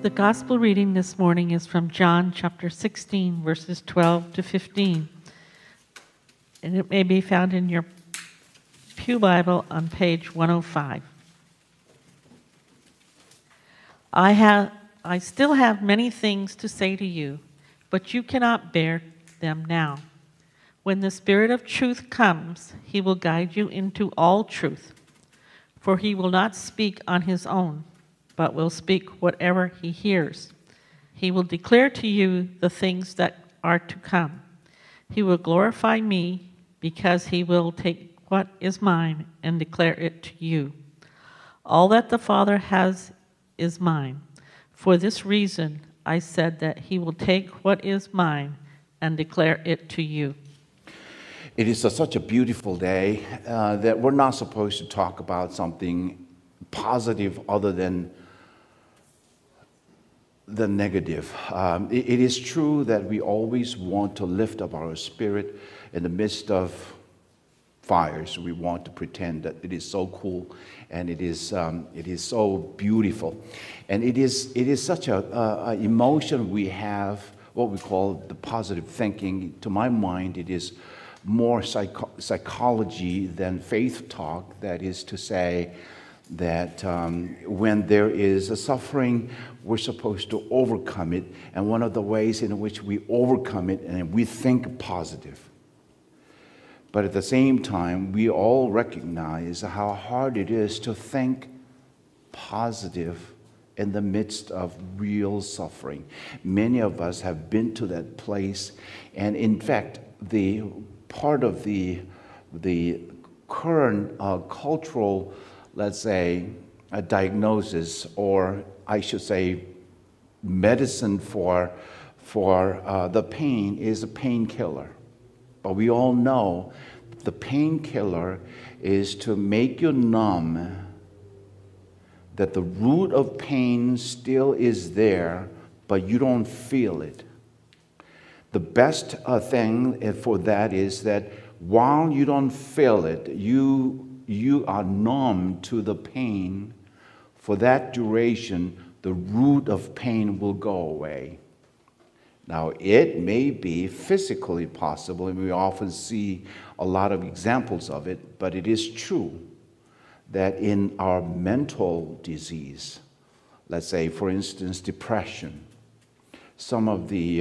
The gospel reading this morning is from John chapter 16, verses 12 to 15. And it may be found in your Pew Bible on page 105. I still have many things to say to you, but you cannot bear them now. When the Spirit of truth comes, he will guide you into all truth. For he will not speak on his own, but will speak whatever he hears. He will declare to you the things that are to come. He will glorify me, because he will take what is mine and declare it to you. All that the Father has is mine. For this reason, I said that he will take what is mine and declare it to you. It is such a beautiful day that we're not supposed to talk about something positive other than the negative. It is true that we always want to lift up our spirit in the midst of fires. We want to pretend that it is so cool and it is so beautiful. And it is such a emotion we have, what we call the positive thinking. To my mind, it is more psychology than faith talk. That is to say that when there is a suffering, we're supposed to overcome it. And one of the ways in which we overcome it, and we think positive. But at the same time, we all recognize how hard it is to think positive in the midst of real suffering. Many of us have been to that place. And in fact, the part of the current cultural, let's say, a diagnosis, or I should say medicine for the pain is a painkiller. But we all know the painkiller is to make you numb, that the root of pain still is there, but you don't feel it. The best thing for that is that while you don't feel it, you are numb to the pain. For that duration, the root of pain will go away. Now, it may be physically possible, and we often see a lot of examples of it, but it is true that in our mental disease, let's say, for instance, depression, some of the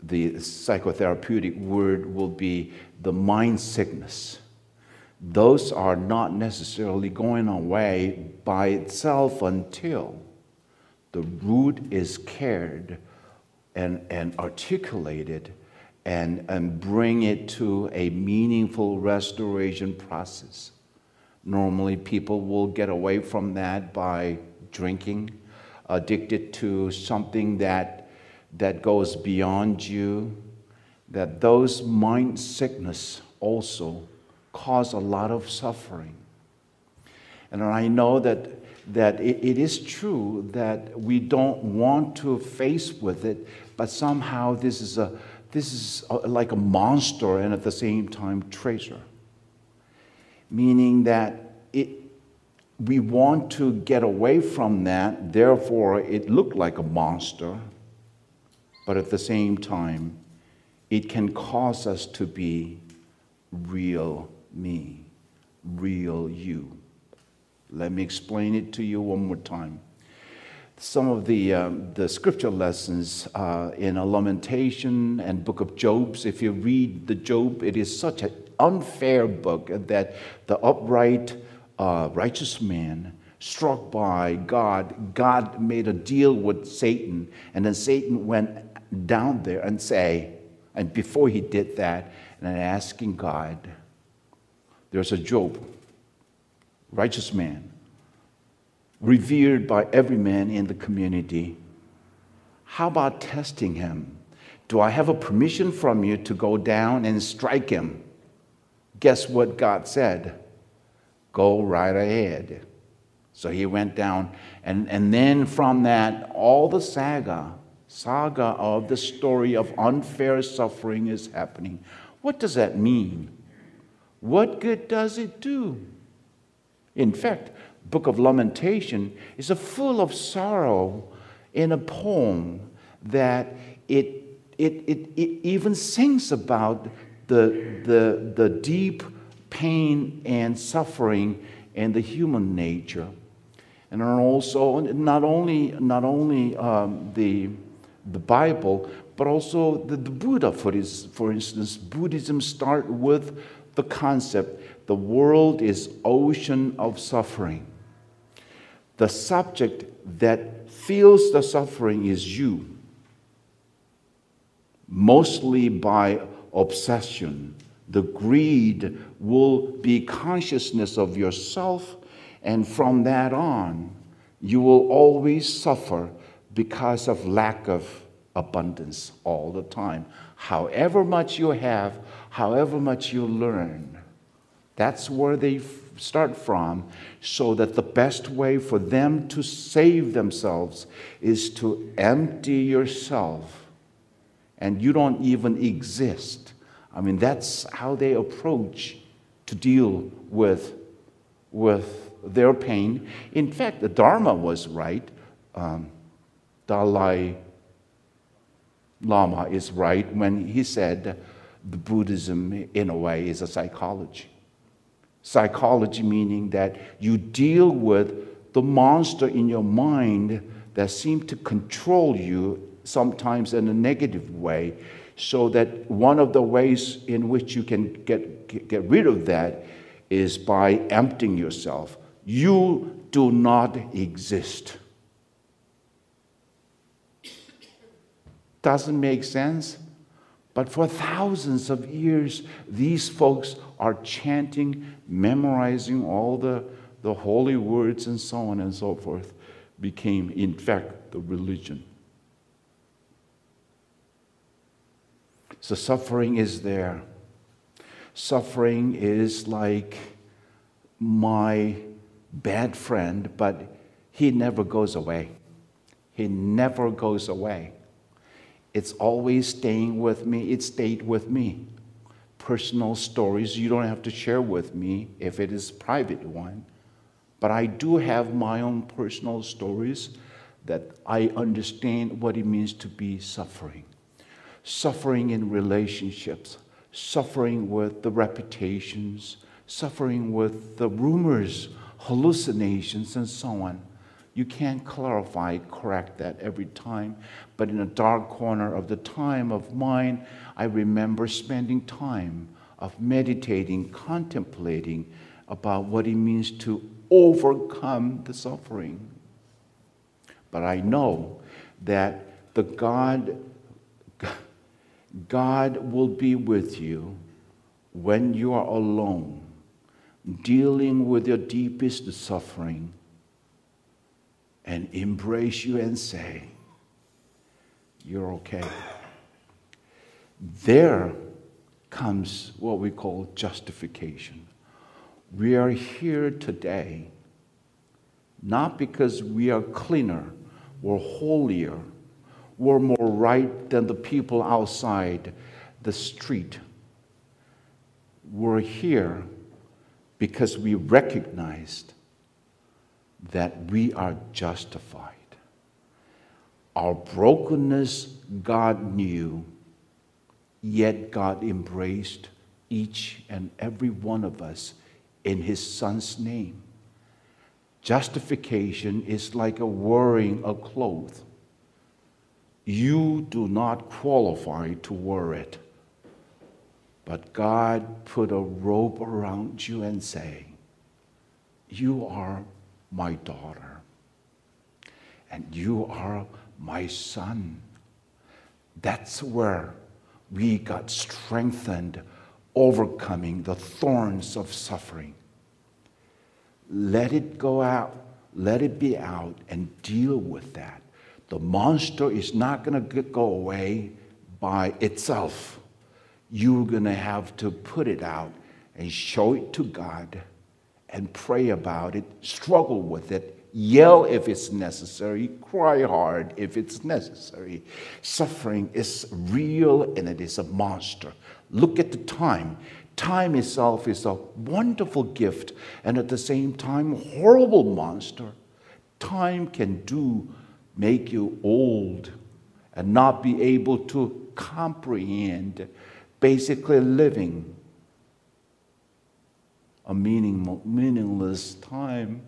psychotherapeutic word will be the mind sickness. Those are not necessarily going away by itself until the root is cared and articulated and bring it to a meaningful restoration process. Normally, people will get away from that by drinking, addicted to something that goes beyond you. That those mind sickness also cause a lot of suffering. And I know that it is true that we don't want to face with it, but somehow this is like a monster and at the same time treasure. Meaning that we want to get away from that, therefore it looked like a monster, but at the same time it can cause us to be real me, real you. Let me explain it to you one more time. Some of the scripture lessons in a Lamentation and Book of Job, if you read the Job, it is such an unfair book that the upright, righteous man struck by God made a deal with Satan, and then Satan went down there and before he did that, and asking God, there's a Job, righteous man, revered by every man in the community. How about testing him? Do I have a permission from you to go down and strike him? Guess what God said? Go right ahead. So he went down, and then from that, all the saga of the story of unfair suffering is happening. What does that mean? What good does it do? In fact, book of Lamentation is full of sorrow in a poem that it even sings about the deep pain and suffering in the human nature. And also not only the Bible, but also the Buddha, for instance. Buddhism starts with the concept, the world is ocean of suffering. The subject that feels the suffering is you, mostly by obsession. The greed will be consciousness of yourself, and from that on, you will always suffer because of lack of abundance all the time. However much you have, however much you learn, that's where they start from, so that the best way for them to save themselves is to empty yourself, and you don't even exist. I mean, that's how they approach to deal with their pain. In fact, the Dharma was right. Dalai Lama is right when he said the Buddhism, in a way, is a psychology. Psychology meaning that you deal with the monster in your mind that seems to control you, sometimes in a negative way, so that one of the ways in which you can get rid of that is by emptying yourself. You do not exist. Doesn't make sense? But for thousands of years, these folks are chanting, memorizing all the holy words and so on and so forth, became, in fact, the religion. So suffering is there. Suffering is like my bad friend, but he never goes away. He never goes away. It's always staying with me. It stayed with me. Personal stories you don't have to share with me if it is private one. But I do have my own personal stories that I understand what it means to be suffering. Suffering in relationships, suffering with the reputations, suffering with the rumors, hallucinations, and so on. You can't correct that every time. But in a dark corner of the time of mine, I remember spending time of meditating, contemplating about what it means to overcome the suffering. But I know that the God will be with you when you are alone, dealing with your deepest suffering, and embrace you and say, you're okay. There comes what we call justification. We are here today not because we are cleaner, we're holier, we're more right than the people outside the street. We're here because we recognized that we are justified. Our brokenness God knew, yet God embraced each and every one of us in His Son's name. Justification is like wearing a cloth. You do not qualify to wear it, but God put a robe around you and say, you are my daughter, and you are my son. That's where we got strengthened, overcoming the thorns of suffering. Let it go out, let it be out, and deal with that. The monster is not going to go away by itself. You're going to have to put it out and show it to God and pray about it, struggle with it, yell if it's necessary, cry hard if it's necessary. Suffering is real and it is a monster. Look at the time. Time itself is a wonderful gift, and at the same time, horrible monster. Time can make you old and not be able to comprehend basically living a meaningless time.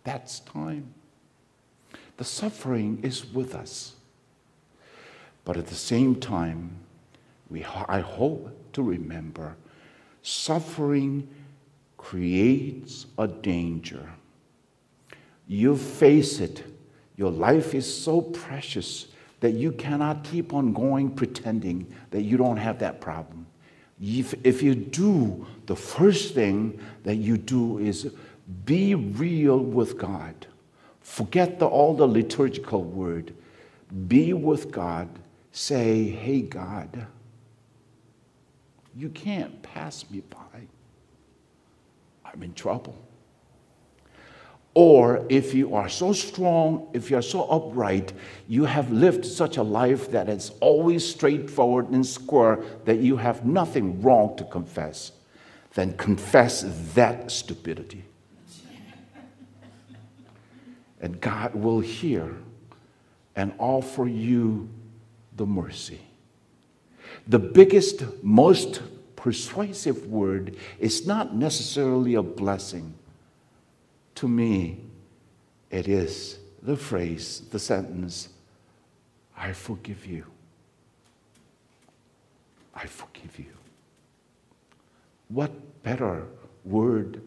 That's time. The suffering is with us. But at the same time, I hope to remember, suffering creates a danger. You face it. Your life is so precious that you cannot keep on going pretending that you don't have that problem. If you do, the first thing that you do is be real with God. Forget all the liturgical word. Be with God. Say, hey, God, you can't pass me by. I'm in trouble. Or if you are so strong, if you are so upright, you have lived such a life that is always straightforward and square, that you have nothing wrong to confess, then confess that stupidity. And God will hear and offer you the mercy. The biggest, most persuasive word is not necessarily a blessing. To me, it is the phrase, the sentence, I forgive you. I forgive you. What better word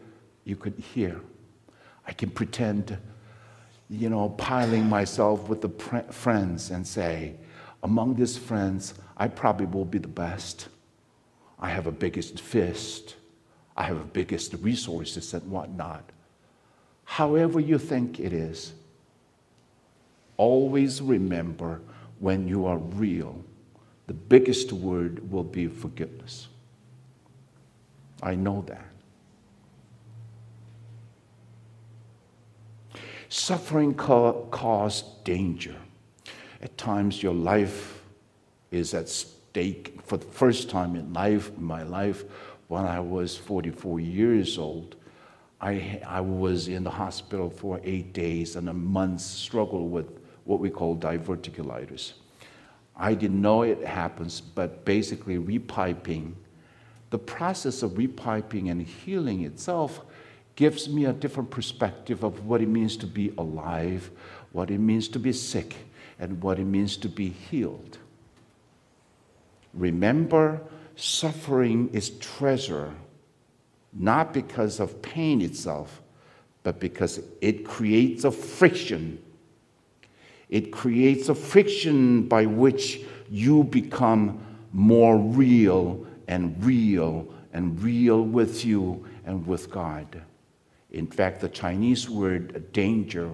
you could hear? I can pretend, piling myself with the friends and say, among these friends, I probably will be the best. I have a biggest fist. I have a biggest resources and whatnot. However you think it is, always remember, when you are real, the biggest word will be forgiveness. I know that. Suffering causes danger. At times your life is at stake. For the first time in my life, when I was 44 years old, I was in the hospital for 8 days and a month's struggle with what we call diverticulitis. I didn't know it happens, but basically repiping, the process of repiping and healing itself gives me a different perspective of what it means to be alive, what it means to be sick, and what it means to be healed. Remember, suffering is treasure, not because of pain itself, but because it creates a friction. It creates a friction by which you become more real and real and real with you and with God. In fact, the Chinese word danger,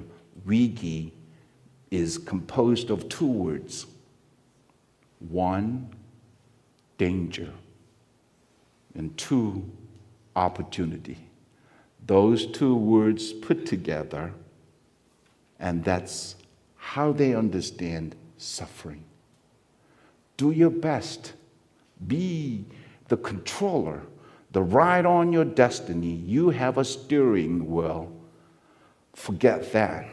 wigi, is composed of two words. One, danger, and two, opportunity. Those two words put together, and that's how they understand suffering. Do your best. Be the controller, the ride on your destiny. You have a steering wheel. Forget that.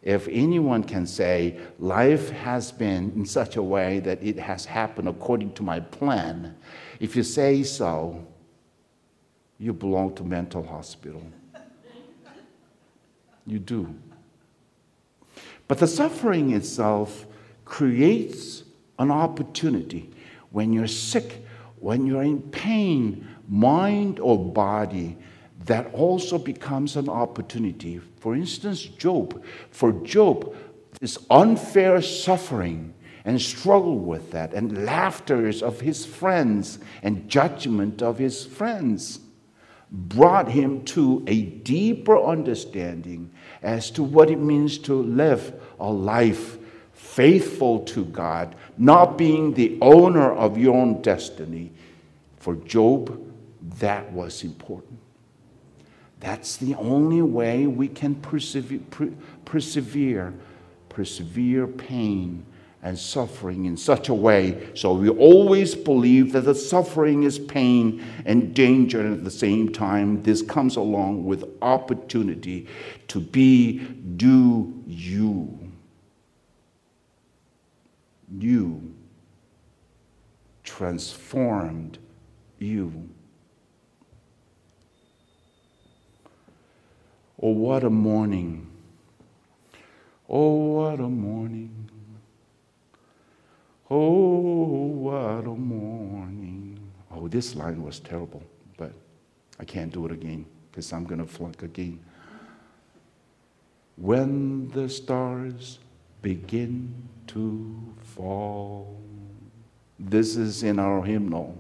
If anyone can say, life has been in such a way that it has happened according to my plan, if you say so, you belong to mental hospital. You do. But the suffering itself creates an opportunity. When you're sick, when you're in pain, mind or body, that also becomes an opportunity. For instance, Job. For Job, this unfair suffering and struggle with that, and laughters of his friends and judgment of his friends, brought him to a deeper understanding as to what it means to live a life faithful to God, not being the owner of your own destiny. For Job, that was important. That's the only way we can persevere pain and suffering in such a way. So we always believe that the suffering is pain and danger, and at the same time, this comes along with opportunity to do you. You. Transformed you. Oh, what a morning. Oh, what a morning. Oh, what a morning. Oh, this line was terrible, but I can't do it again because I'm going to flunk again. When the stars begin to fall. This is in our hymnal.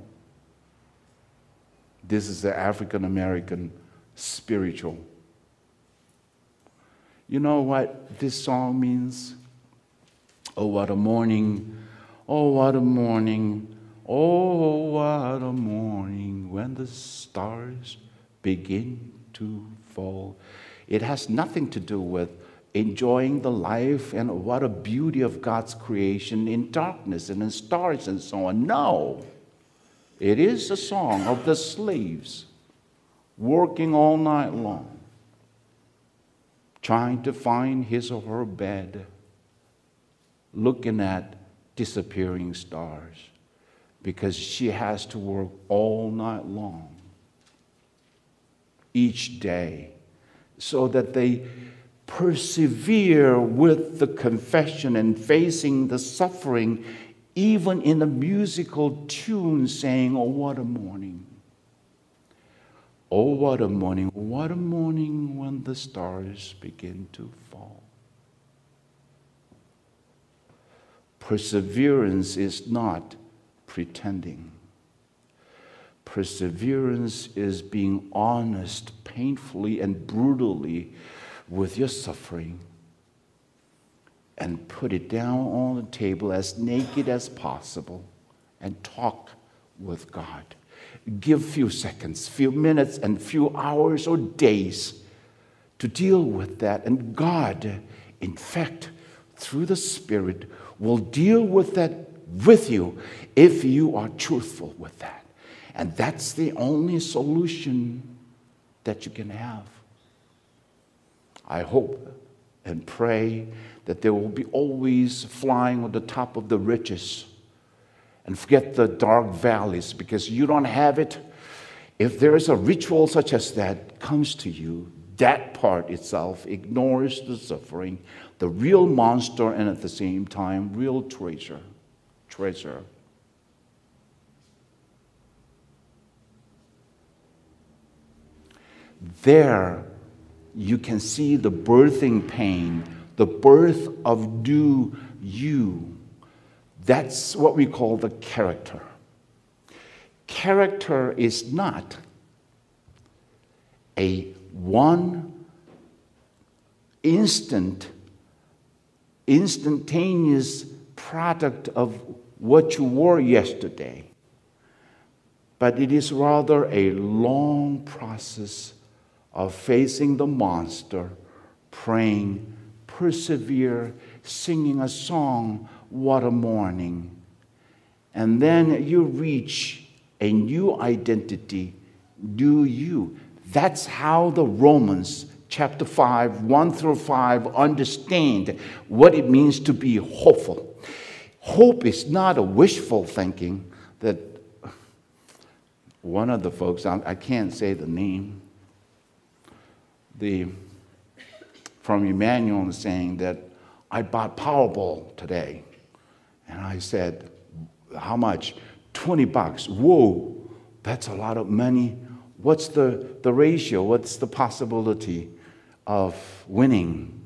This is the African American spiritual. You know what this song means? Oh, what a morning. Oh, what a morning. Oh, what a morning when the stars begin to fall. It has nothing to do with enjoying the life and what a beauty of God's creation in darkness and in stars and so on. No. It is a song of the slaves working all night long, trying to find his or her bed, looking at disappearing stars, because she has to work all night long, each day, so that they persevere with the confession and facing the suffering, even in a musical tune, saying, oh, what a morning. Oh, what a morning when the stars begin to fall. Perseverance is not pretending. Perseverance is being honest, painfully and brutally with your suffering, and put it down on the table as naked as possible and talk with God. Give few seconds, few minutes, and few hours or days to deal with that. And God, in fact, through the Spirit, will deal with that with you if you are truthful with that. And that's the only solution that you can have. I hope and pray that there will be always flying on the top of the ridges and forget the dark valleys, because you don't have it. If there is a ritual such as that comes to you, that part itself ignores the suffering, the real monster, and at the same time, real treasure. There, you can see the birthing pain, the birth of do you. That's what we call the character. Character is not a one instantaneous product of what you were yesterday, but it is rather a long process of facing the monster, praying, persevere, singing a song, what a morning. And then you reach a new identity, do you. That's how the Romans chapter 5, 1 through 5 understand what it means to be hopeful. Hope is not a wishful thinking that one of the folks, I can't say the name, from Emmanuel is saying that I bought Powerball today. And I said, how much? $20. Whoa, that's a lot of money. What's the ratio? What's the possibility of winning?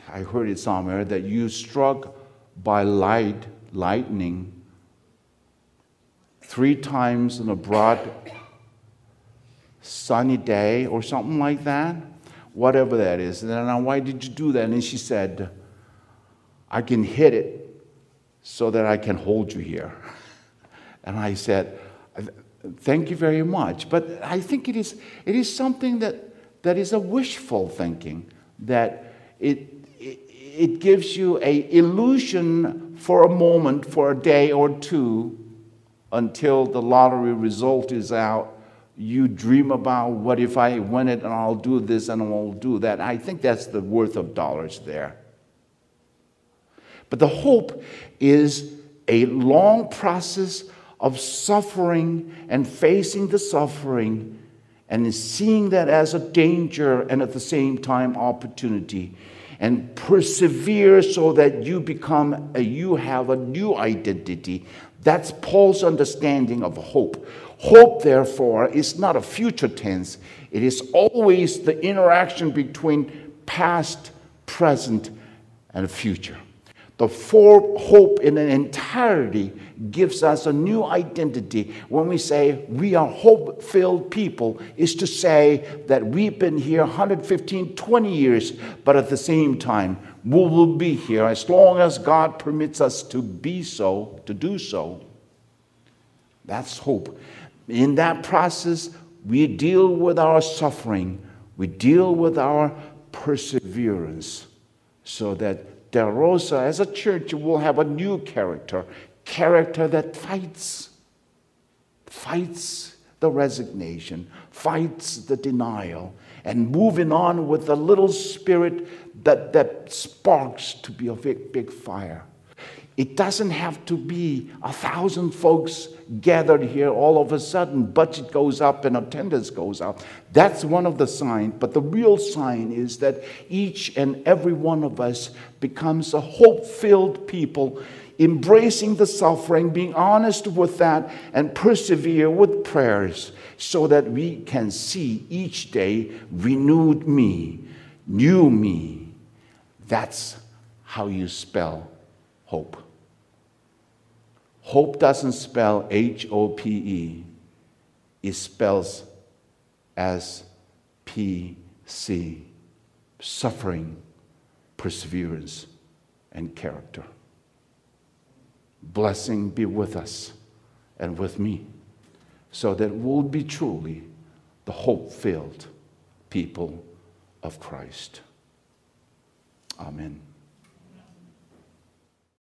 I heard it somewhere that you struck by lightning 3 times in a broad sunny day or something like that, whatever that is. And then, why did you do that? And she said, I can hit it so that I can hold you here. And I said, thank you very much. But I think it is something that is a wishful thinking, that it gives you an illusion for a moment, for a day or two, until the lottery result is out. You dream about, what if I win it and I'll do this and I'll do that. I think that's the worth of dollars there. But the hope is a long process of suffering and facing the suffering and seeing that as a danger and at the same time opportunity, and persevere so that you have a new identity. That's Paul's understanding of hope. Hope, therefore, is not a future tense. It is always the interaction between past, present, and future. The hope in an entirety gives us a new identity. When we say we are hope-filled people, is to say that we've been here 115, 20 years, but at the same time, we will be here as long as God permits us to be so, to do so. That's hope. In that process, we deal with our suffering, we deal with our perseverance, so that Rosa, as a church, will have a new character that fights the resignation, fights the denial, and moving on with a little spirit that sparks to be a big fire. It doesn't have to be 1,000 folks gathered here all of a sudden. Budget goes up and attendance goes up. That's one of the signs. But the real sign is that each and every one of us becomes a hope-filled people, embracing the suffering, being honest with that, and persevere with prayers so that we can see each day renewed me, new me. That's how you spell hope. Hope doesn't spell H-O-P-E. It spells S-P-C. Suffering, perseverance, and character. Blessing be with us and with me, so that we'll be truly the hope-filled people of Christ. Amen.